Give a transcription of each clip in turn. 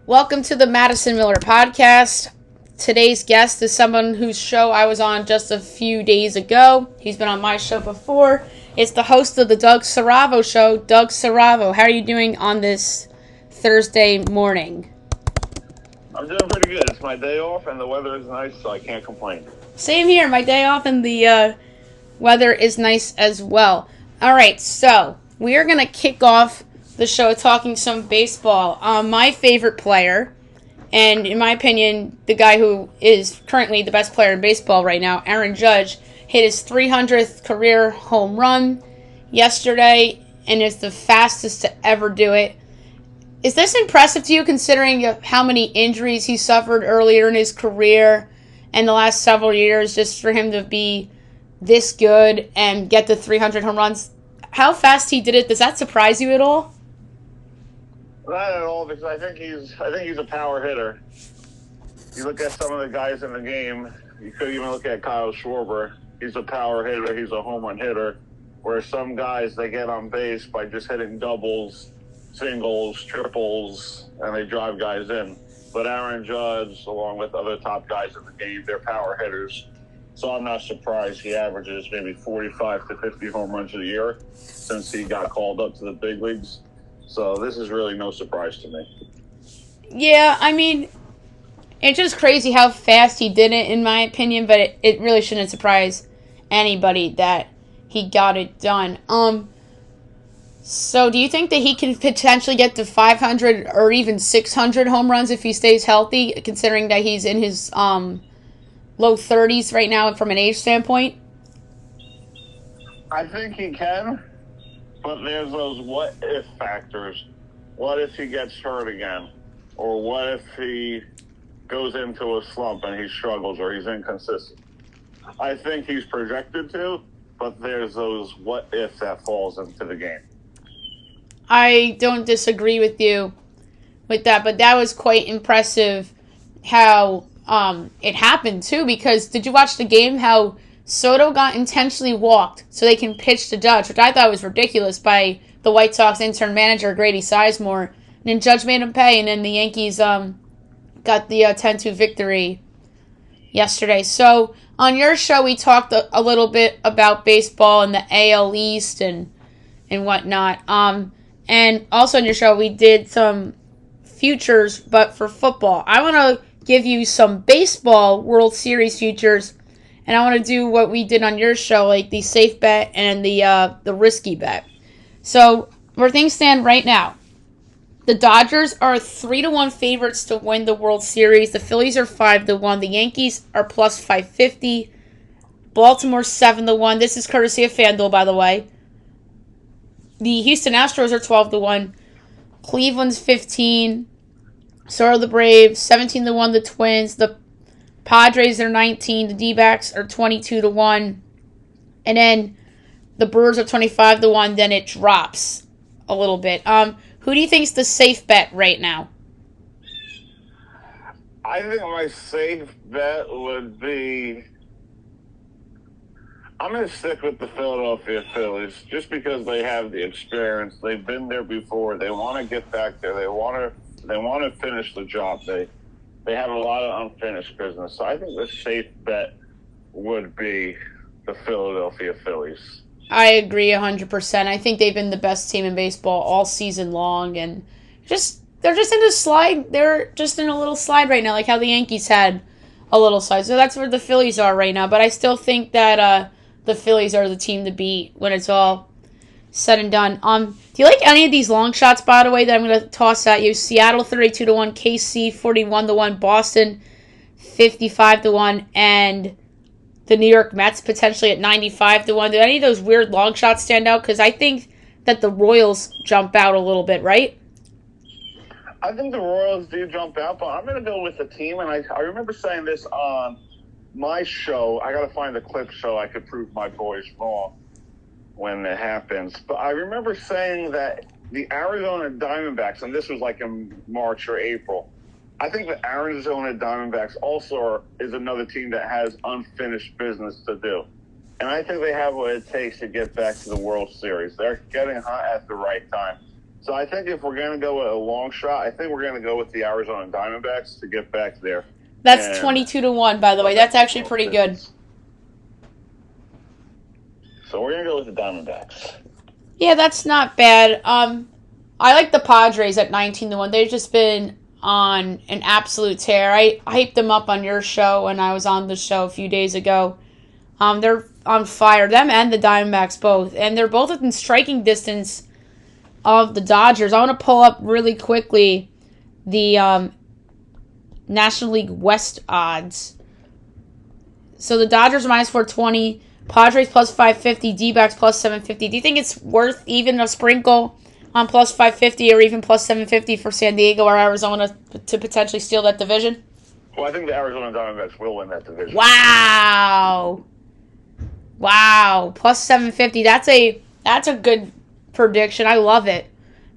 Welcome to the Madison Miller Podcast. Today's guest is someone whose show I was on just a few days ago. He's been on my show before. It's the host of the Doug Siravo Show, Doug Siravo. How are you doing on this Thursday morning? I'm doing pretty good. It's my day off, and the weather is nice, so I can't complain. Same here. My day off, and the weather is nice as well. All right, so we are going to kick off the show talking some baseball. My favorite player, and in my opinion, the guy who is currently the best player in baseball right now, Aaron Judge, hit his 300th career home run yesterday and is the fastest to ever do it. Is this impressive to you considering how many injuries he suffered earlier in his career and the last several years, just for him to be this good and get the 300 home runs? How fast he did it, does that surprise you at all? Not at all, because I think he's a power hitter. You look at some of the guys in the game. You could even look at Kyle Schwarber. He's a power hitter. He's a home run hitter. Where some guys, they get on base by just hitting doubles, singles, triples, and they drive guys in. But Aaron Judge, along with other top guys in the game, they're power hitters. So I'm not surprised he averages maybe 45 to 50 home runs a year since he got called up to the big leagues. So this is really no surprise to me. Yeah, I mean, it's just crazy how fast he did it, in my opinion, but it really shouldn't surprise anybody that he got it done. So do you think that he can potentially get to 500 or even 600 home runs if he stays healthy, considering that he's in his low 30s right now from an age standpoint? I think he can, but there's those what-if factors. What if he gets hurt again? Or what if he goes into a slump and he struggles or he's inconsistent? I think he's projected to, but there's those what-if that falls into the game. I don't disagree with you with that, but that was quite impressive how it happened too, because did you watch the game how Soto got intentionally walked so they can pitch to Judge, which I thought was ridiculous by the White Sox intern manager Grady Sizemore, and then Judge made him pay, and then the Yankees got the 10-2 victory yesterday. So on your show we talked a little bit about baseball and the AL East and whatnot. And also on your show we did some futures, but for football. I want to give you some baseball World Series futures, and I want to do what we did on your show, like the safe bet and the risky bet. So where things stand right now, the Dodgers are 3-1 favorites to win the World Series. The Phillies are 5-1. The Yankees are plus 550. Baltimore 7-1. This is courtesy of FanDuel, by the way. The Houston Astros are 12-1. Cleveland's 15. So are the Braves. 17-1. The Twins. The Padres are 19. The D-backs are 22-1. And then the Brewers are 25-1. Then it drops a little bit. Who do you think is the safe bet right now? I think my safe bet would be, I'm going to stick with the Philadelphia Phillies just because they have the experience. They've been there before. They want to get back there. They want to finish the job. They have a lot of unfinished business. So I think the safe bet would be the Philadelphia Phillies. I agree 100%. I think they've been the best team in baseball all season long, and they're just in a slide. They're just in a little slide right now, like how the Yankees had a little slide. So that's where the Phillies are right now. But I still think that the Phillies are the team to beat when it's all said and done. Do you like any of these long shots, by the way, that I'm going to toss at you? Seattle 32-1, KC 41-1, Boston 55-1, and the New York Mets potentially at 95-1. Do any of those weird long shots stand out? Because I think that the Royals jump out a little bit, right? I think the Royals do jump out, but I'm going to go with the team. And I remember saying this on my show. I got to find the clip so I could prove my boys wrong when it happens. But I remember saying that the Arizona Diamondbacks, and this was like in March or April, I think the Arizona Diamondbacks also is another team that has unfinished business to do. And I think they have what it takes to get back to the World Series. They're getting hot at the right time. So I think if we're going to go with a long shot, I think we're going to go with the Arizona Diamondbacks to get back there. That's 22-1, by the way. That's actually pretty good. So we're going to go with the Diamondbacks. Yeah, that's not bad. I like the Padres at 19-1. They've just been on an absolute tear. I hyped them up on your show when I was on the show a few days ago. They're on fire. Them and the Diamondbacks both. And they're both within striking distance of the Dodgers. I want to pull up really quickly the National League West odds. So the Dodgers are minus 420, Padres plus 550, D-backs plus 750. Do you think it's worth even a sprinkle on plus 550 or even plus 750 for San Diego or Arizona to potentially steal that division? Well, I think the Arizona Diamondbacks will win that division. Wow. Plus 750. That's a good prediction. I love it.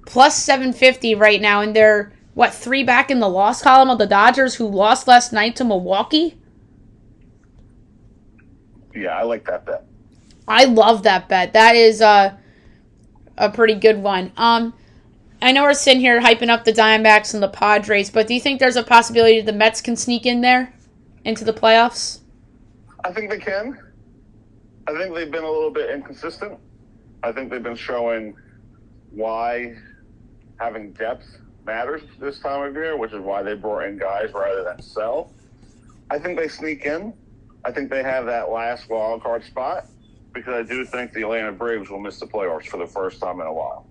Plus 750 right now, and they're 3 back in the loss column of the Dodgers, who lost last night to Milwaukee? Yeah, I like that bet. I love that bet. That is a pretty good one. I know we're sitting here hyping up the Diamondbacks and the Padres, but do you think there's a possibility the Mets can sneak in there into the playoffs? I think they can. I think they've been a little bit inconsistent. I think they've been showing why having depth matters this time of year, which is why they brought in guys rather than sell. I think they sneak in. I think they have that last wild card spot because I do think the Atlanta Braves will miss the playoffs for the first time in a while.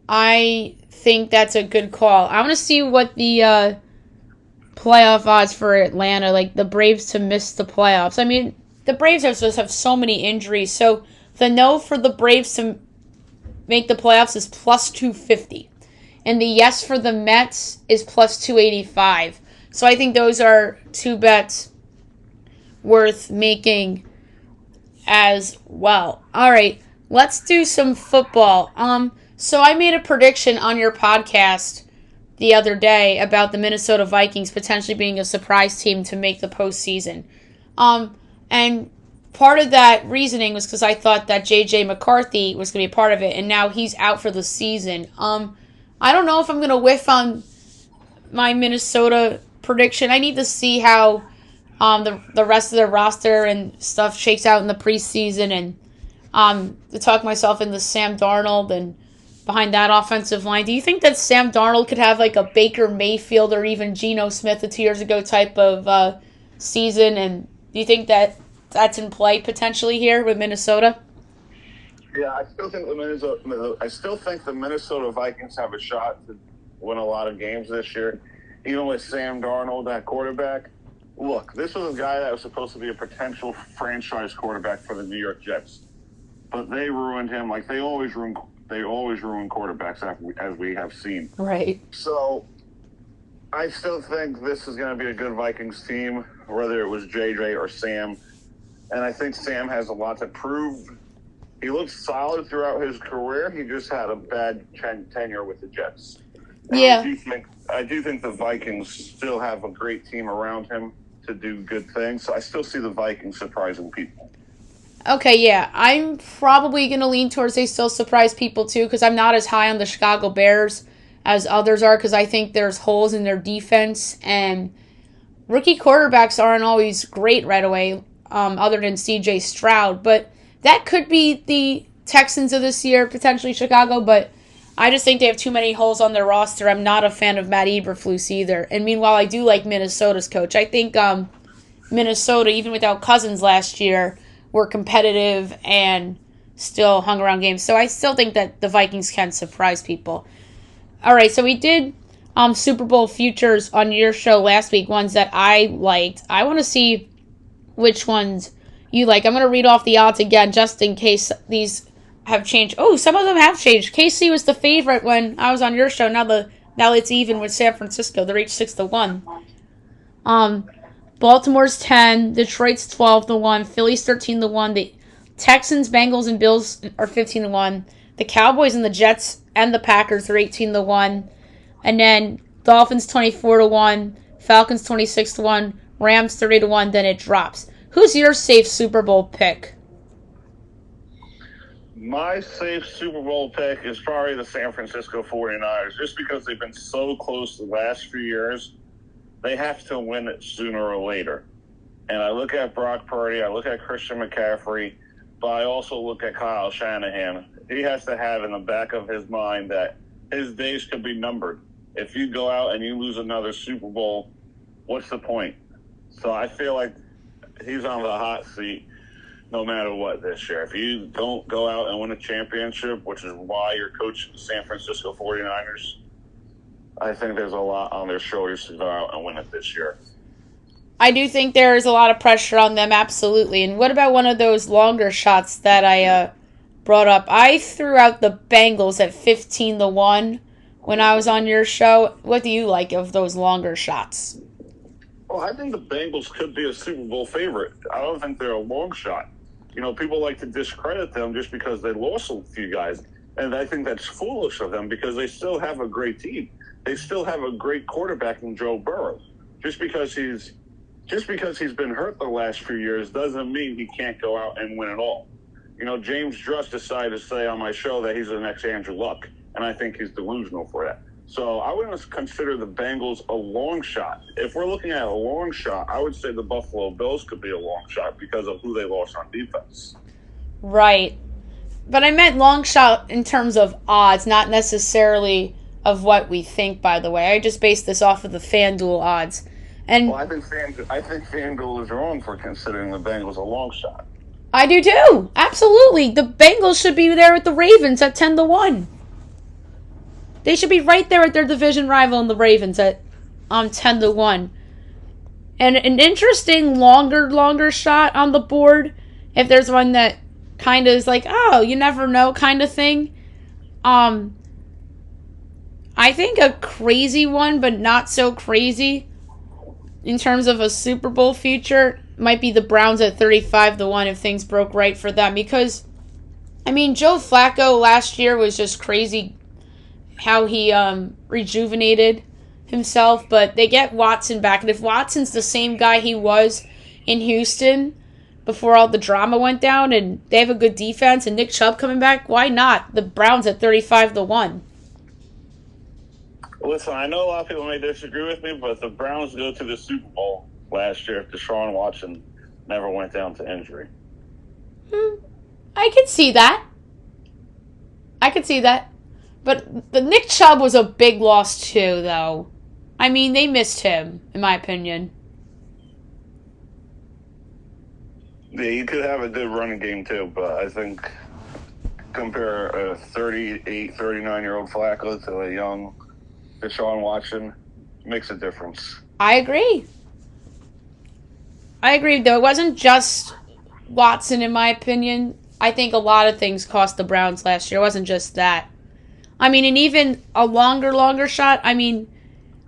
I think that's a good call. I want to see what the playoff odds for Atlanta, like the Braves to miss the playoffs. I mean, the Braves just have so many injuries. So the no for the Braves to make the playoffs is plus 250. And the yes for the Mets is plus 285. So I think those are two bets worth making as well. All right, let's do some football. So I made a prediction on your podcast the other day about the Minnesota Vikings potentially being a surprise team to make the postseason. And part of that reasoning was because I thought that J.J. McCarthy was going to be a part of it, and now he's out for the season. I don't know if I'm going to whiff on my Minnesota prediction. I need to see how the rest of their roster and stuff shakes out in the preseason, and to talk myself into Sam Darnold and behind that offensive line. Do you think that Sam Darnold could have like a Baker Mayfield or even Geno Smith 2 years ago type of season? And do you think that that's in play potentially here with Minnesota? Yeah, I still think the Minnesota Vikings have a shot to win a lot of games this year, even with Sam Darnold at quarterback. Look, this was a guy that was supposed to be a potential franchise quarterback for the New York Jets, but they ruined him like they always ruin quarterbacks as we have seen. Right. So I still think this is going to be a good Vikings team, whether it was JJ or Sam. And I think Sam has a lot to prove. He looked solid throughout his career. He just had a bad tenure with the Jets. And yeah. I do think the Vikings still have a great team around him to do good things. So I still see the Vikings surprising people. Okay, yeah. I'm probably going to lean towards they still surprise people too, because I'm not as high on the Chicago Bears as others are, because I think there's holes in their defense, and rookie quarterbacks aren't always great right away, other than C.J. Stroud. But that could be the Texans of this year, potentially Chicago, but I just think they have too many holes on their roster. I'm not a fan of Matt Eberflus either. And meanwhile, I do like Minnesota's coach. I think Minnesota, even without Cousins last year, were competitive and still hung around games. So I still think that the Vikings can surprise people. All right, so we did Super Bowl futures on your show last week, ones that I liked. I want to see which ones you like. I'm going to read off the odds again just in case these have changed. Oh, some of them have changed. KC was the favorite when I was on your show. Now it's even with San Francisco. They're each 6-1. Baltimore's 10, Detroit's 12-1, Philly's 13-1, the Texans, Bengals, and Bills are 15-1. The Cowboys and the Jets and the Packers are 18-1. And then Dolphins 24-1, Falcons 26-1, Rams 30-1, then it drops. Who's your safe Super Bowl pick? My safe Super Bowl pick is probably the San Francisco 49ers, just because they've been so close the last few years. They have to win it sooner or later. And I look at Brock Purdy, I look at Christian McCaffrey, but I also look at Kyle Shanahan. He has to have in the back of his mind that his days could be numbered. If you go out and you lose another Super Bowl, what's the point? So I feel like he's on the hot seat no matter what this year. If you don't go out and win a championship, which is why you're coaching the San Francisco 49ers, I think there's a lot on their shoulders to go out and win it this year. I do think there is a lot of pressure on them, absolutely. And what about one of those longer shots that I brought up? I threw out the Bengals at 15-1 when I was on your show. What do you like of those longer shots? Well, I think the Bengals could be a Super Bowl favorite. I don't think they're a long shot. You know, people like to discredit them just because they lost a few guys. And I think that's foolish of them because they still have a great team. They still have a great quarterback in Joe Burrow. Just because he's been hurt the last few years doesn't mean he can't go out and win it all. You know, James Druss decided to say on my show that he's the next Andrew Luck, and I think he's delusional for that. So I wouldn't consider the Bengals a long shot. If we're looking at a long shot, I would say the Buffalo Bills could be a long shot because of who they lost on defense. Right. But I meant long shot in terms of odds, not necessarily of what we think, by the way. I just based this off of the FanDuel odds. And well, I think FanDuel is wrong for considering the Bengals a long shot. I do too. Absolutely. The Bengals should be there with the Ravens at 10-1. They should be right there with their division rival in the Ravens at 10-1. And an interesting longer shot on the board, if there's one that kind of is like, oh, you never know kind of thing. I think a crazy one, but not so crazy in terms of a Super Bowl future, might be the Browns at 35-1 if things broke right for them. Because, I mean, Joe Flacco last year was just crazy how he rejuvenated himself, but they get Watson back, and if Watson's the same guy he was in Houston before all the drama went down, and they have a good defense, and Nick Chubb coming back, why not? The Browns at 35-1. Listen, I know a lot of people may disagree with me, but the Browns go to the Super Bowl last year if Deshaun Watson never went down to injury. I could see that. But the Nick Chubb was a big loss too, though. I mean, they missed him, in my opinion. Yeah, you could have a good running game too, but I think compare a 38, 39-year-old Flacco to a young Deshaun Watson makes a difference. I agree, though. It wasn't just Watson, in my opinion. I think a lot of things cost the Browns last year. It wasn't just that. I mean, and even a longer shot. I mean,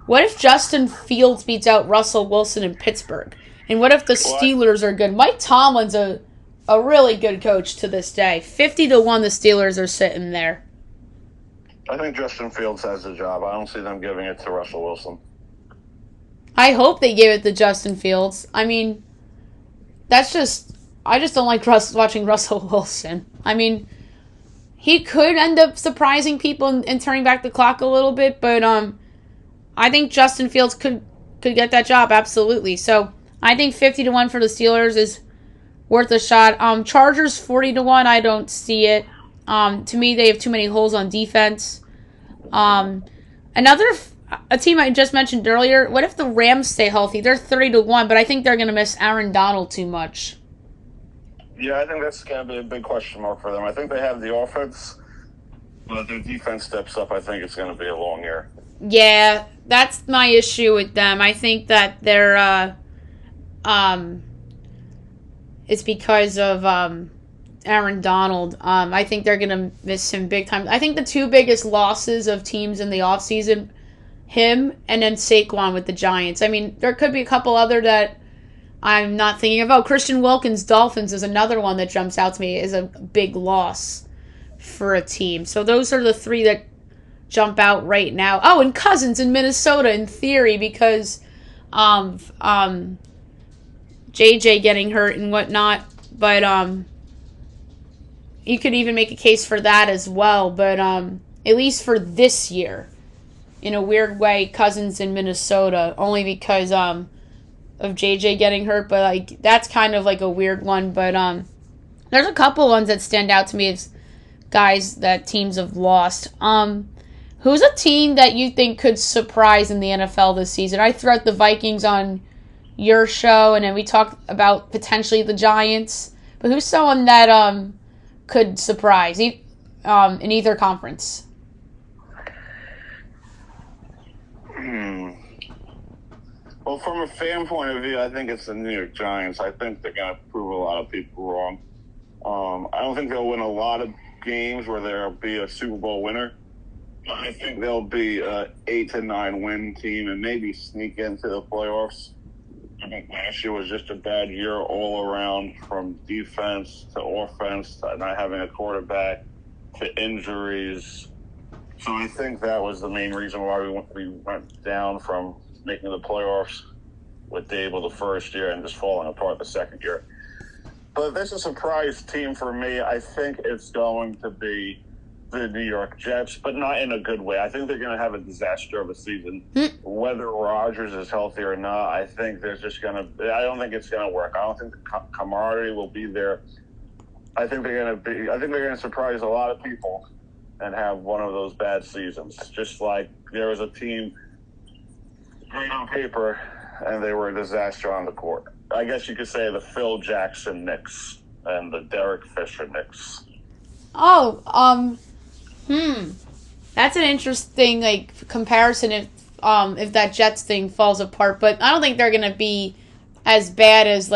what if Justin Fields beats out Russell Wilson in Pittsburgh? And what if the Steelers are good? Mike Tomlin's a really good coach to this day. 50-1 the Steelers are sitting there. I think Justin Fields has the job. I don't see them giving it to Russell Wilson. I hope they give it to Justin Fields. I mean, I just don't like watching Russell Wilson. I mean, he could end up surprising people and turning back the clock a little bit, but I think Justin Fields could get that job, absolutely. So I think 50-1 for the Steelers is worth a shot. Chargers 40-1, I don't see it. To me, they have too many holes on defense. A team I just mentioned earlier, what if the Rams stay healthy? They're 30-1, but I think they're going to miss Aaron Donald too much. Yeah, I think that's going to be a big question mark for them. I think they have the offense, but their defense steps up. I think it's going to be a long year. Yeah, that's my issue with them. I think that they're, it's because of Aaron Donald. I think they're going to miss him big time. I think the two biggest losses of teams in the offseason, him and then Saquon with the Giants. I mean, there could be a couple other that I'm not thinking of. Oh, Christian Wilkins, Dolphins is another one that jumps out to me as a big loss for a team. So those are the three that jump out right now. Oh, and Cousins in Minnesota in theory because JJ getting hurt and whatnot. But you could even make a case for that as well. But at least for this year, in a weird way, Cousins in Minnesota, only because of JJ getting hurt. But like that's kind of like a weird one. But there's a couple ones that stand out to me as guys that teams have lost. Who's a team that you think could surprise in the NFL this season? I threw out the Vikings on your show, and then we talked about potentially the Giants. But who's someone that could surprise in either conference? Well, from a fan point of view, I think it's the New York Giants. I think they're going to prove a lot of people wrong. I don't think they'll win a lot of games where there'll be a Super Bowl winner. I think they'll be an 8 to 9 win team and maybe sneak into the playoffs. I think last year was just a bad year all around, from defense to offense, to not having a quarterback, to injuries. So I think that was the main reason why we went down from making the playoffs with Dable the first year and just falling apart the second year. But if there's a surprise team for me, I think it's going to be the New York Jets, but not in a good way. I think they're going to have a disaster of a season. Whether Rodgers is healthy or not, I think there's just going to – I don't think it's going to work. I don't think the camaraderie will be there. I think they're going to surprise a lot of people and have one of those bad seasons. Just like there was a team great on paper and they were a disaster on the court. I guess you could say the Phil Jackson Knicks and the Derek Fisher Knicks. That's an interesting comparison if that Jets thing falls apart. But I don't think they're gonna be as bad as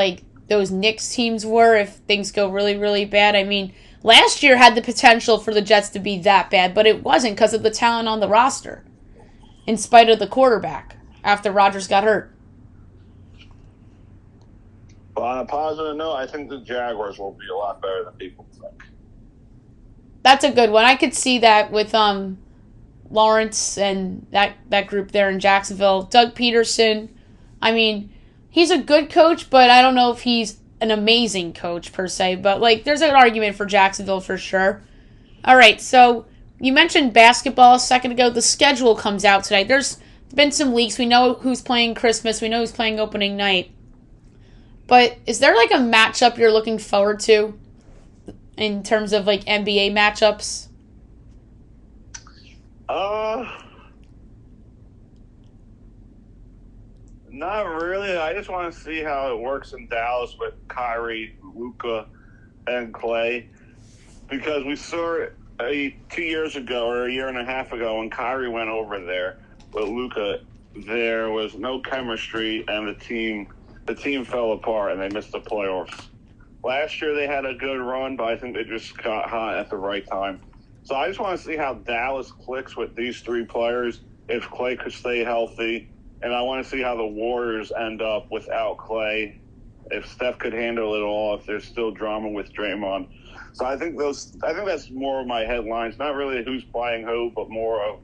those Knicks teams were if things go really, really bad. I mean, last year had the potential for the Jets to be that bad, but it wasn't because of the talent on the roster, in spite of the quarterback after Rodgers got hurt. But on a positive note, I think the Jaguars will be a lot better than people think. That's a good one. I could see that with Lawrence and that group there in Jacksonville. Doug Peterson, I mean, he's a good coach, but I don't know if he's an amazing coach per se. But there's an argument for Jacksonville for sure. All right, so you mentioned basketball a second ago. The schedule comes out today. There's been some leaks. We know who's playing Christmas. We know who's playing opening night. But is there a matchup you're looking forward to in terms of NBA matchups? Not really. I just want to see how it works in Dallas with Kyrie, Luka, and Clay, because we saw 2 years ago or a year and a half ago when Kyrie went over there with Luka, there was no chemistry and the team fell apart and they missed the playoffs. Last year they had a good run, but I think they just got hot at the right time. So I just want to see how Dallas clicks with these three players, if Clay could stay healthy. And I want to see how the Warriors end up without Clay, if Steph could handle it all, if there's still drama with Draymond. So I think that's more of my headlines, not really who's playing who, but more of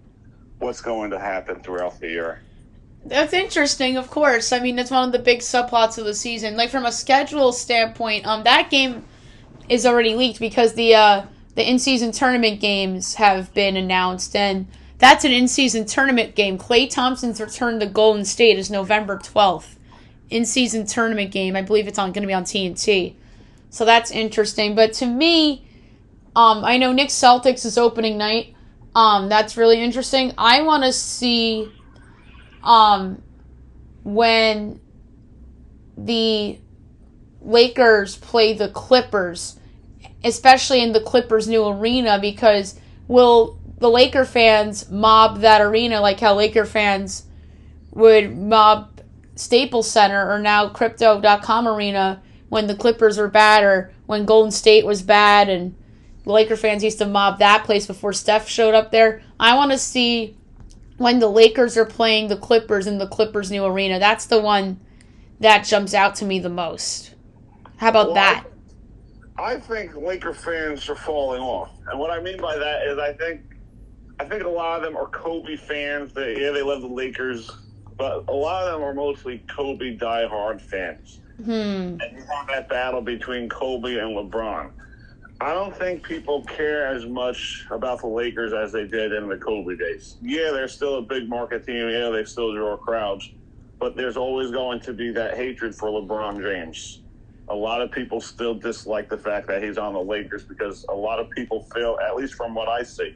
what's going to happen throughout the year. That's interesting, of course. I mean, it's one of the big subplots of the season. From a schedule standpoint, that game is already leaked because the in-season tournament games have been announced, and that's an in-season tournament game. Klay Thompson's return to Golden State is November 12th. In-season tournament game. I believe it's going to be on TNT. So that's interesting. But to me, I know Knicks Celtics is opening night. That's really interesting. I want to see when the Lakers play the Clippers, especially in the Clippers' new arena, because will the Laker fans mob that arena like how Laker fans would mob Staples Center or now Crypto.com arena when the Clippers were bad, or when Golden State was bad and the Laker fans used to mob that place before Steph showed up there? I want to see when the Lakers are playing the Clippers in the Clippers' new arena. That's the one that jumps out to me the most. How about that? I think Laker fans are falling off. And what I mean by that is I think a lot of them are Kobe fans. They love the Lakers, but a lot of them are mostly Kobe diehard fans. And you have that battle between Kobe and LeBron. I don't think people care as much about the Lakers as they did in the Kobe days. Yeah, they're still a big market team. Yeah, they still draw crowds. But there's always going to be that hatred for LeBron James. A lot of people still dislike the fact that he's on the Lakers because a lot of people feel, at least from what I see,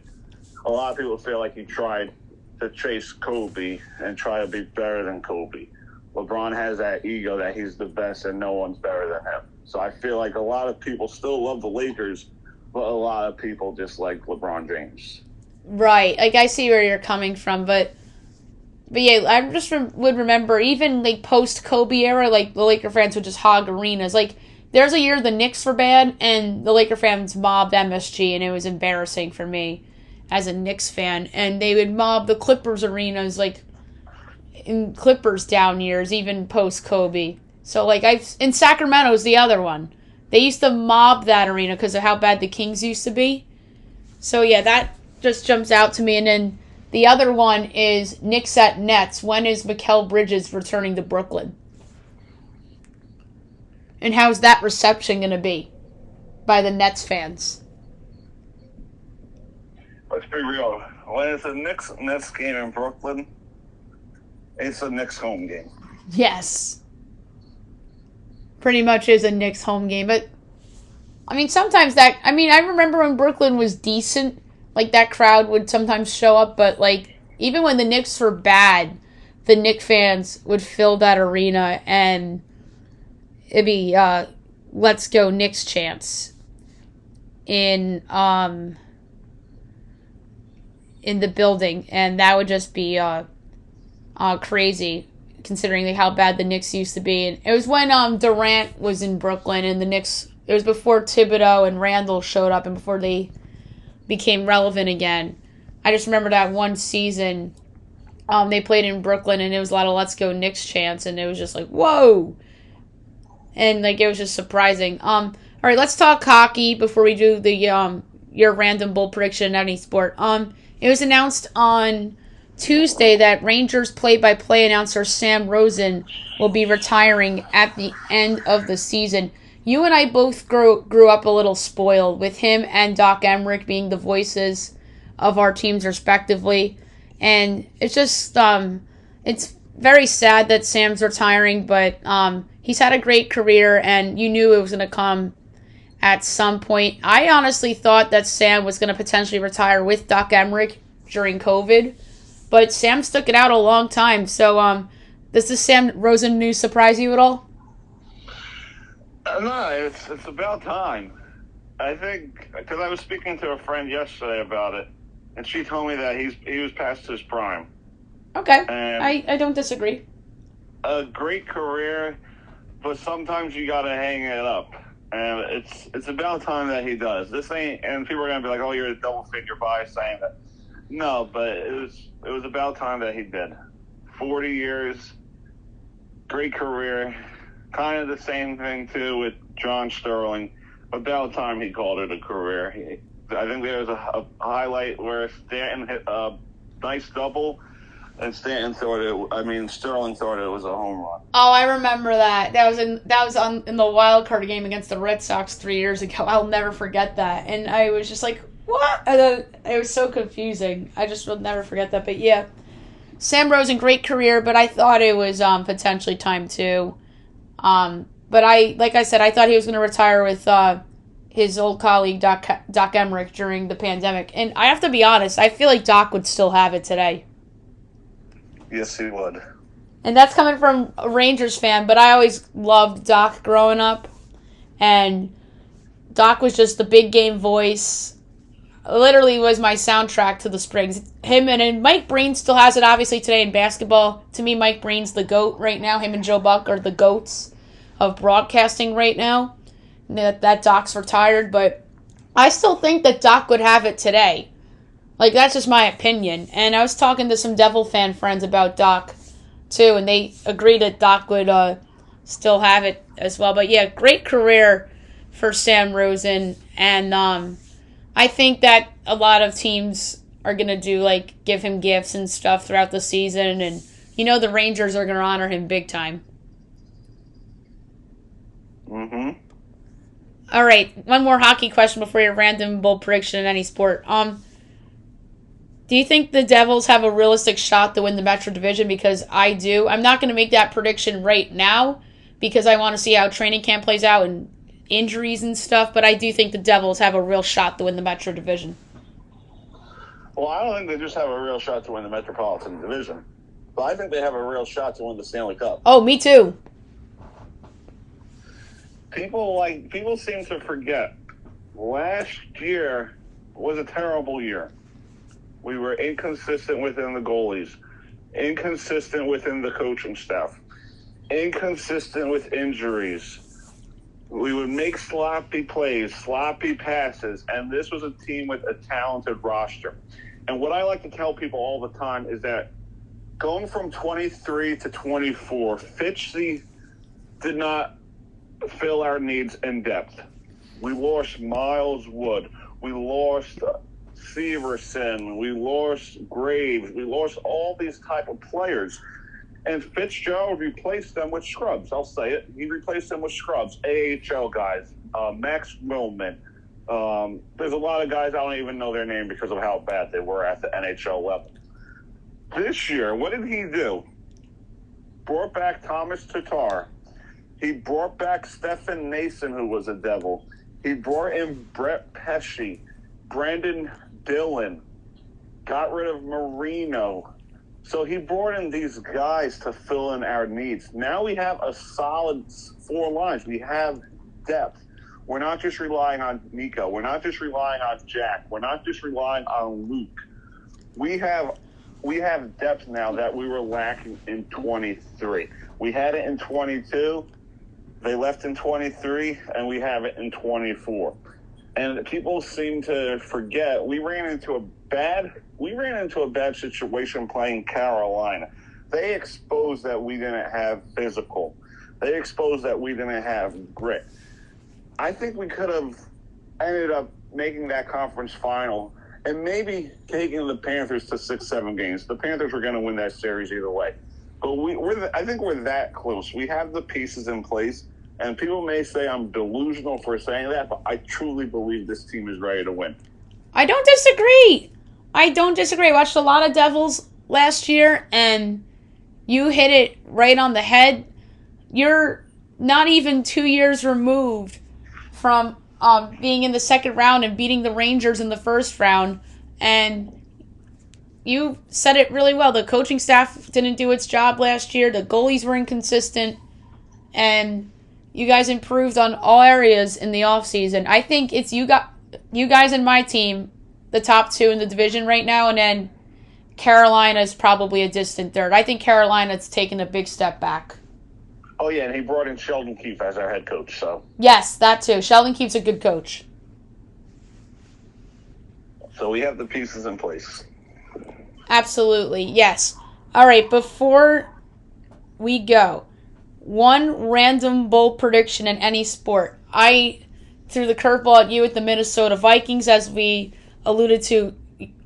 a lot of people feel like he tried to chase Kobe and try to be better than Kobe. LeBron has that ego that he's the best and no one's better than him. So I feel like a lot of people still love the Lakers, but a lot of people dislike LeBron James. Right. Like, I see where you're coming from, but yeah, I just would remember, even, like, post-Kobe era, like, the Laker fans would just hog arenas. Like, there's a year the Knicks were bad, and the Laker fans mobbed MSG, and it was embarrassing for me as a Knicks fan. And they would mob the Clippers arenas, like, in Clippers down years, even post-Kobe. So, like, in Sacramento's the other one. They used to mob that arena because of how bad the Kings used to be. So, yeah, that just jumps out to me. And then the other one is Knicks at Nets. When is Mikal Bridges returning to Brooklyn? And how's that reception going to be by the Nets fans? Let's be real. When it's a Nets game in Brooklyn, it's a Knicks home game. Yes. Pretty much is a Knicks home game. But, I mean, sometimes I remember when Brooklyn was decent, like, that crowd would sometimes show up. But, like, even when the Knicks were bad, the Knicks fans would fill that arena and it'd be, let's go Knicks chants in the building. And that would just be, crazy, considering how bad the Knicks used to be. And it was when Durant was in Brooklyn and the Knicks. It was before Thibodeau and Randall showed up and before they became relevant again. I just remember that one season they played in Brooklyn and it was a lot of "Let's Go Knicks" chants, and it was just like, whoa, and like it was just surprising. All right, let's talk hockey before we do the your random bold prediction in any sport. It was announced on Tuesday that Rangers play-by-play announcer Sam Rosen will be retiring at the end of the season. You and I both grew up a little spoiled with him and Doc Emmerich being the voices of our teams respectively. And it's just, it's very sad that Sam's retiring, but he's had a great career and you knew it was going to come at some point. I honestly thought that Sam was going to potentially retire with Doc Emmerich during COVID. But Sam stuck it out a long time. So, does the Sam Rosen news surprise you at all? No, it's about time. I think, because I was speaking to a friend yesterday about it, and she told me that he was past his prime. Okay, and I don't disagree. A great career, but sometimes you gotta hang it up, and it's about time that he does. This ain't, and people are gonna be like, "Oh, you're a double figure bias saying that." No, but it was about time that he did. 40 years, great career. Kind of the same thing, too, with John Sterling. About time he called it a career. I think there was a highlight where Stanton hit a nice double, and Sterling thought it was a home run. Oh, I remember that. That was in the wild card game against the Red Sox 3 years ago. I'll never forget that. And I was just like, what? And it was so confusing. I just will never forget that. But yeah, Sam Rosen, great career, but I thought it was potentially time too. But like I said, I thought he was going to retire with his old colleague Doc Emmerich during the pandemic. And I have to be honest, I feel like Doc would still have it today. Yes, he would. And that's coming from a Rangers fan, but I always loved Doc growing up. And Doc was just the big game voice. Literally was my soundtrack to the Springs. Him and Mike Breen still has it, obviously, today in basketball. To me, Mike Breen's the GOAT right now. Him and Joe Buck are the GOATs of broadcasting right now. That Doc's retired, but I still think that Doc would have it today. Like, that's just my opinion. And I was talking to some Devil fan friends about Doc, too, and they agree that Doc would still have it as well. But, yeah, great career for Sam Rosen, and I think that a lot of teams are going to give him gifts and stuff throughout the season. And, the Rangers are going to honor him big time. Mm-hmm. All right, one more hockey question before your random bold prediction in any sport. Do you think the Devils have a realistic shot to win the Metro Division? Because I do. I'm not going to make that prediction right now because I want to see how training camp plays out and injuries and stuff, but I do think the Devils have a real shot to win the Metro Division. Well, I don't think they just have a real shot to win the Metropolitan Division, but I think they have a real shot to win the Stanley Cup. Oh, me too. People seem to forget. Last year was a terrible year. We were inconsistent within the goalies, inconsistent within the coaching staff, inconsistent with injuries. We would make sloppy plays, sloppy passes, and this was a team with a talented roster. And what I like to tell people all the time is that going from 23 to 24, Fitzy did not fill our needs in depth. We lost Miles Wood. We lost Severson. We lost Graves. We lost all these type of players. And Fitzgerald replaced them with scrubs. I'll say it. He replaced them with scrubs. AHL guys. Max Millman. There's a lot of guys I don't even know their name because of how bad they were at the NHL level. This year, what did he do? Brought back Thomas Tatar. He brought back Stefan Nason, who was a Devil. He brought in Brett Pesce, Brandon Dillon, got rid of Marino. So he brought in these guys to fill in our needs. Now we have a solid 4 lines. We have depth. We're not just relying on Nico. We're not just relying on Jack. We're not just relying on Luke. We have depth now that we were lacking in 23. We had it in 22. They left in 23, and we have it in 24. And people seem to forget we ran into a bad situation playing Carolina. They exposed that we didn't have physical. They exposed that we didn't have grit. I think we could have ended up making that conference final and maybe taking the Panthers to 6-7 games. The Panthers were going to win that series either way. But I think we're that close. We have the pieces in place. And people may say I'm delusional for saying that, but I truly believe this team is ready to win. I don't disagree. I watched a lot of Devils last year, and you hit it right on the head. You're not even 2 years removed from being in the second round and beating the Rangers in the first round, and you said it really well. The coaching staff didn't do its job last year. The goalies were inconsistent, and you guys improved on all areas in the offseason. I think it's you guys and my team, the top 2 in the division right now, and then Carolina is probably a distant third. I think Carolina's taken a big step back. Oh, yeah, and he brought in Sheldon Keefe as our head coach. So yes, that too. Sheldon Keefe's a good coach. So we have the pieces in place. Absolutely, yes. All right, before we go, one random bold prediction in any sport. I threw the curveball at you with the Minnesota Vikings, as we alluded to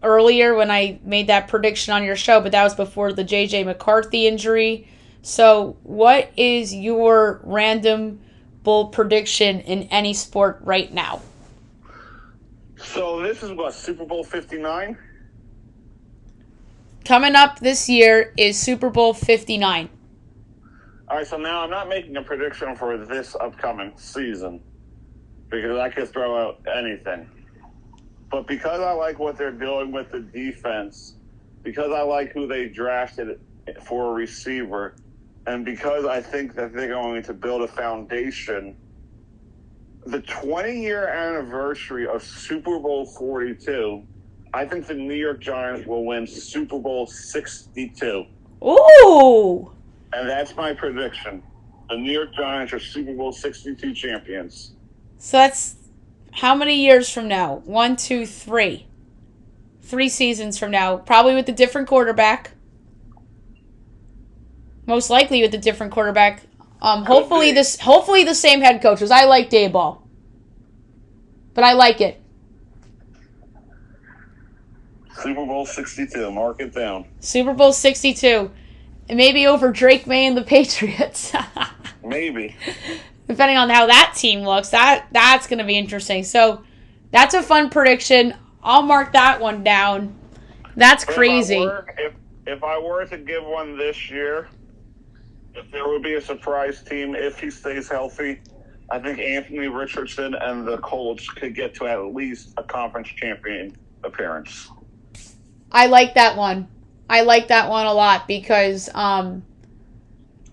earlier when I made that prediction on your show, but that was before the J.J. McCarthy injury. So what is your random bold prediction in any sport right now? So this is what, Super Bowl 59? Coming up this year is Super Bowl 59. All right, so now I'm not making a prediction for this upcoming season because I could throw out anything. But because I like what they're doing with the defense, because I like who they drafted for a receiver, and because I think that they're going to build a foundation, the 20-year anniversary of Super Bowl 42, I think the New York Giants will win Super Bowl 62. Ooh! And that's my prediction. The New York Giants are Super Bowl 62 champions. So that's how many years from now? 1, 2, 3. 3 seasons from now. Probably with a different quarterback. Most likely with a different quarterback. Hopefully the same head coaches. I like Dayball. But I like it. Super Bowl 62. Mark it down. Super Bowl 62. And maybe over Drake May and the Patriots. Maybe. depending on how that team looks, that's going to be interesting. So that's a fun prediction. I'll mark that one down. That's crazy. If I were to give one this year, if there would be a surprise team, if he stays healthy, I think Anthony Richardson and the Colts could get to at least a conference champion appearance. I like that one. I like that one a lot because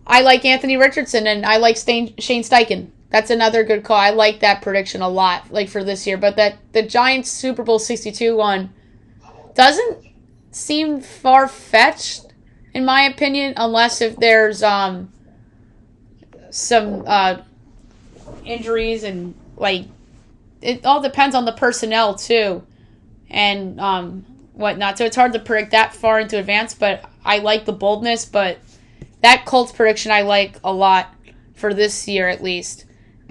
I like Anthony Richardson and I like Shane Steichen. That's another good call. I like that prediction a lot, like for this year. But the Giants Super Bowl 62 one doesn't seem far-fetched, in my opinion, unless if there's some injuries and like it all depends on the personnel too and whatnot. So it's hard to predict that far into advance, but I like the boldness. But that Colts prediction I like a lot for this year at least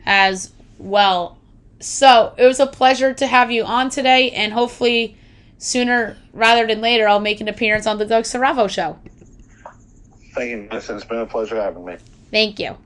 as well. So it was a pleasure to have you on today, and hopefully sooner rather than later I'll make an appearance on the Doug Siravo Show. Thank you, Madison. It's been a pleasure having me. Thank you.